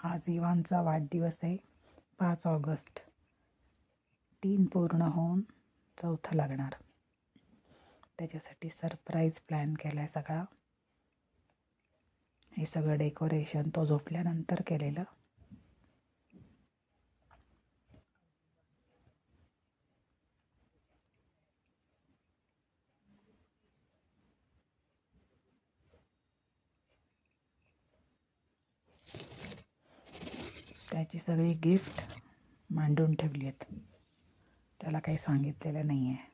आज इवानचा वाढदिवस आहे 5 ऑगस्ट. 3 पूर्ण होऊन 4थं लागणार. त्याच्यासाठी सरप्राईज प्लॅन केला आहे सगळा. हे सगळं डेकोरेशन तो झोपल्यानंतर केलेलं. त्याची सगळी गिफ्ट मांडून ठेवली आहेत. त्याला काही सांगितलेलं नाही आहे.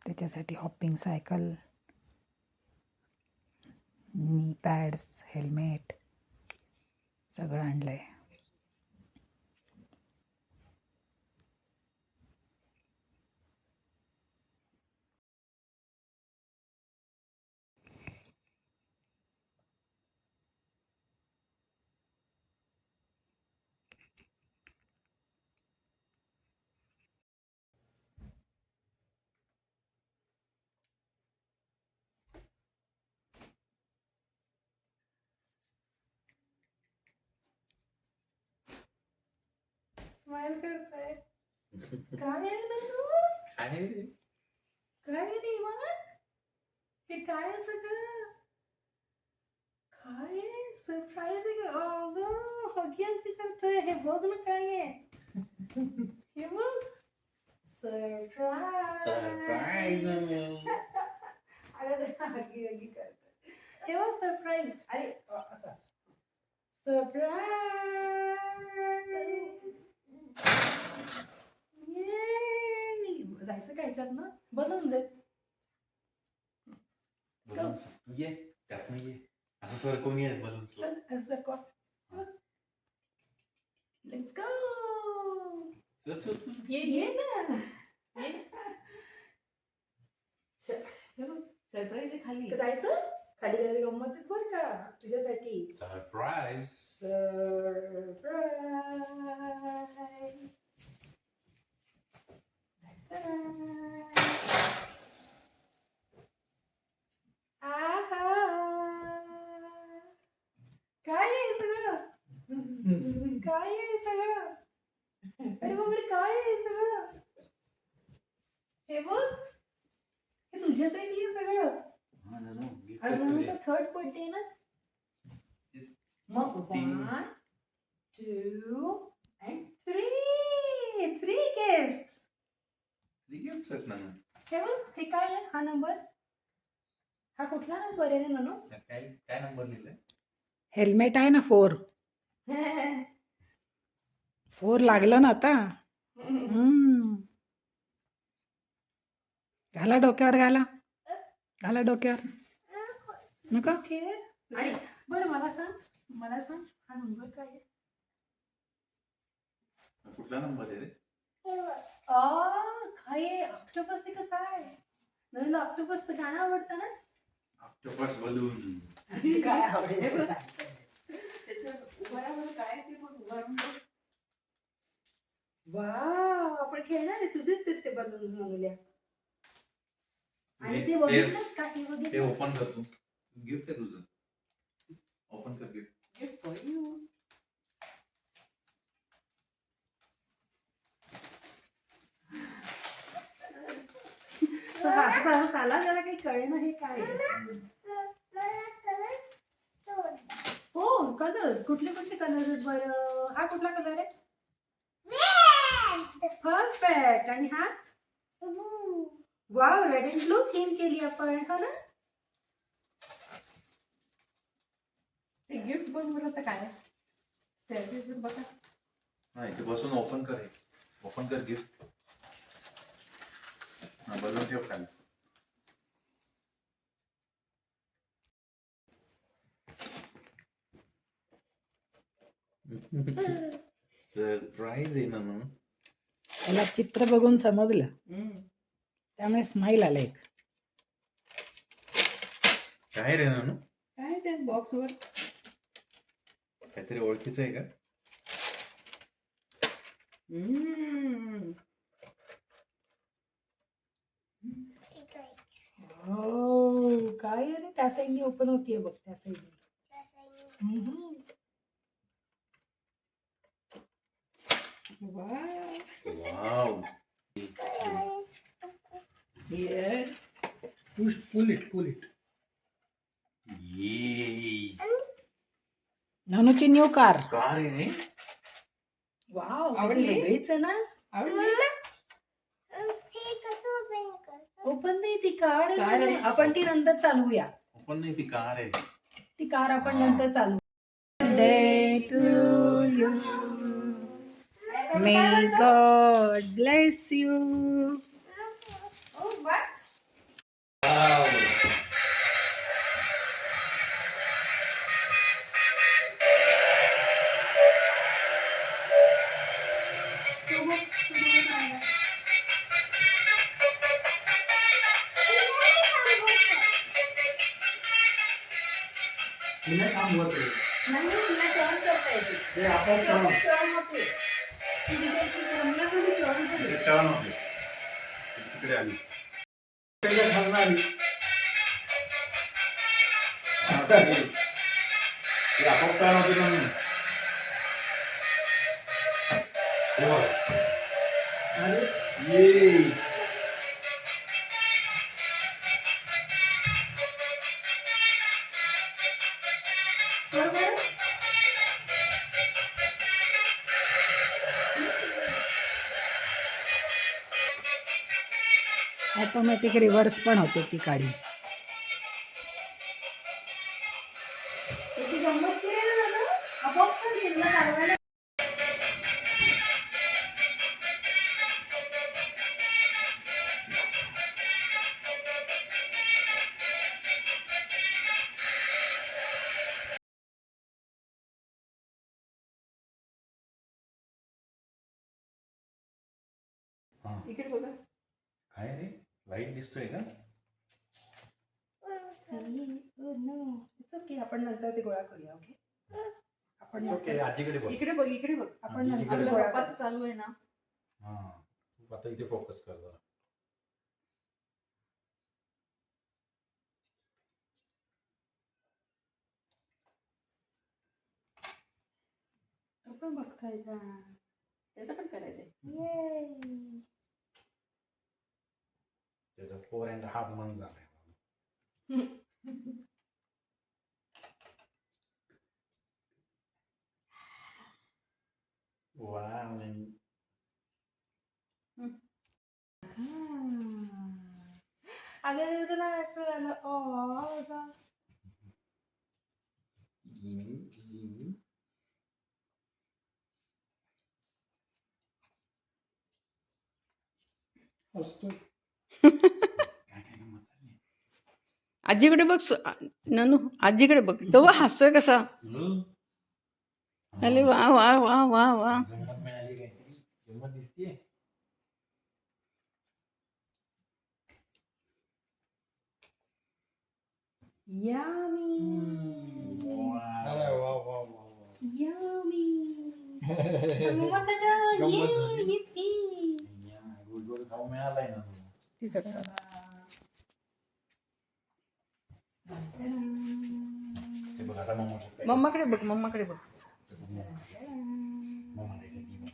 त्याच्यासाठी हॉपिंग सायकल, नी पॅड्स, हेल्मेट सगळं आणलं आहे. स्माइल करताय. काय आहे ना तू? काय रे इवान? हे काय सगळं? काय सरप्राईज आहे का? अगं हगी हगी करतोय. हे बघ ना काय आहे. हे बघ सरप्राईज. अगं हगी हगी करतोय. हे बघ सरप्राईज. अरे असं सरप्राईज. जायचं काय ह्याच्यात ना बनवून जाईल. ये त्यात नाही ये असं सरकवून ये बलून. सरकवा. Let's go. ये ना. सरप्राईज आहे खाली. जायचं खाली गेलेली गंमत आहे बरं का तुझ्यासाठी. सरप्राईज. काय आहे सगळं? काय आहे सगळं? अरे बापरे काय आहे सगळं? हे बघ हे तुझ्यासाठी आहे सगळं. आज मम्मीचा थर्ड बर्थडे ना. मग 1, 2 and 3 गिफ्ट्स. आहेत ना. हे बघ हे काय आहे? हा नंबर हा कुठला नंबर आहे ननू? काय नंबर लिहिलाय? हेल्मेट आहे ना 4. 4 लागलं ना आता. घाला डोक्यावर. घाला डोक्यावर. नका. आणि बरं मला सांग हा नंबर काय आहे? कुठला नंबर आहे रे? काय आहे? ऑक्टोपस आहे का काय? नवीन ऑक्टोपसचं गाणं आवडतं ना. Octopus balloon. काय आवडेल त्याच्यावर काय ते बघ उभारून बघ. वाव आपण खेळणार आहे. तुझेच आहेत ते बलून्स म्हणूया. आणि ते बघितलंस का? हे ते बघितलं ओपन कर तू. गिफ्ट आहे तुझं. ओपन कर गिफ्ट. Gift for you. असं काला जरा काही कळे ना हे काय आहे. हो कलर्स कुठले कलर्स आहेत बरं? हा कुठला कलर आहे? परफेक्ट. आणि हा wow red and blue theme केली आपण. हा ना. ते गिफ्ट बघ बरं आता काय स्टेअरकेसवर बघा. हा इथे बसून ओपन कर. ओपन कर गिफ्ट. हा बलून ठेव खाली. सरप्राईज आहे ना मग. त्याला चित्र बघून समजलं त्यामुळे स्माईल आलं एक. काय रे नानू? काय त्या बॉक्सवर काहीतरी ओळखीचं आहे का? हो काय आहे रे? त्या साईडने ओपन होतीये बघ. त्या साईडने वाव. Here. pull it. ये नानूची न्यू कार. कार आहे रे. वाव, आवडली? वेगळीच आहे ना. आवडली. ओपन नाही, ती कार आहे कार ना. आहे. आपण ती नंतर चालवूया. पण नाही ती कार आहे. ती कार आपण हा. नंतर चालवू. Day to you. May God bless you. Wow. तिने थांबवत आहे. नाही, तिला टर्न करता येते. ते आपण टर्न थांब. होते. ती तिच्या इथे थांबण्यासाठी टर्न ते करते. टर्न होते. तिकडे आली. त्याच्या खालनारी. ते आपोआप टर्न होते म्हणून. हे बघ. आणि ये. सोड बरं. ऑटोमॅटिक रिव्हर्स पण होते ती गाडी. त्याची गंमतशीर आहे ना दादा? आपोआप चल, तिला चालवायला. हा. इकडे बघा. काय रे लाईट दिसतोय का? ओके, आपण नंतर ते गोळा करूया. ओके, आपण ओके आजीकडे बघ. इकडे बघ, इकडे बघ. आपण आजी नंतर इकडे गोळा बघ. करूया. चालू आहे ना. हा तू आता इथे फोकस कर जरा. तो पण बघतायचा. त्याचं पण करायचंय. त्याचा 4.5 months झालाय. वाव. अगं त्याला असं झालं. बघा. असतो. आजीकडे बघ ननू, आजीकडे बघ. तो हसतोय कसा. अरे वा वा वा वा वा. गंमत मिळाली काहीतरी. गंमत दिसतीये. Yummy. अरे वा वा वा वा. Yummy. गंमत झाली. गोड गोड खाऊ मिळालाय ना तुला. ते बघ आता मम्मा काय. मम्माकडे बघ, मम्माकडे बघ. मम्मा काय happy आहे.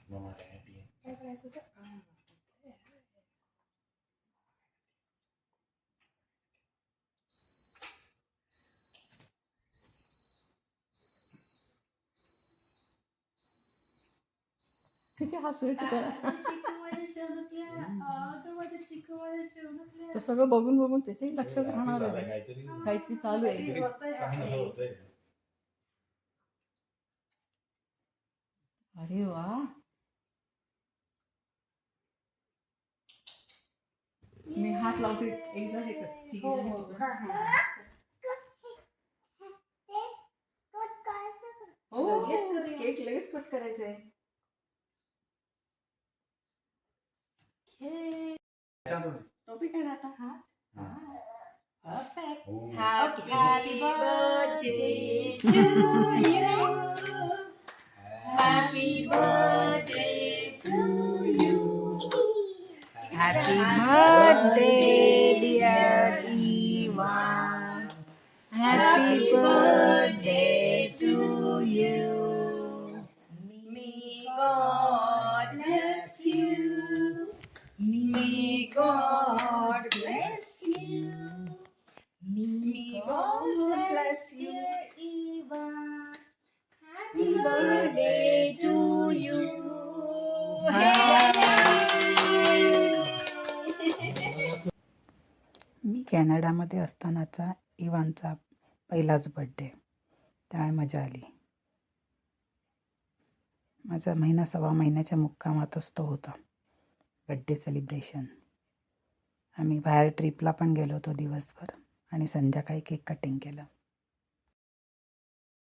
मम्मा काय happy आहे. काय करायचं ते? किती हसू येते त्याला. चिकूमध्ये शोधूया. चिकूमध्ये शोधूया. तो सगळं बघून बघून त्याच्याही लक्षात राहणार झालंय आहे. काहीतरी. काहीतरी चालू आहे. काहीतरी होतंय चांगलं हाती. होतंय. अरे वा. मी हात लावते एकदा हे कर. ठीक हो, आहे. हो. हा, हा. हो, लगेच करूया. केक लगेच कट करायचंय. टोपी काय आता. Perfect. हो. Happy birthday to you. Happy birthday to you. Happy birthday, dear Eva. Happy birthday to you. May God bless you. May God bless you. May God bless you, Eva. Happy birthday to you. मी कॅनडामध्ये असतानाचा इवानचा पहिलाच birthday, त्यामुळे मजा आली. माझा महिना सव्वा महिन्याच्या मुक्कामातच तो होता बड्डे सेलिब्रेशन. आम्ही बाहेर ट्रिपला पण गेलो होतो दिवसभर आणि संध्याकाळी केक कटिंग केलं.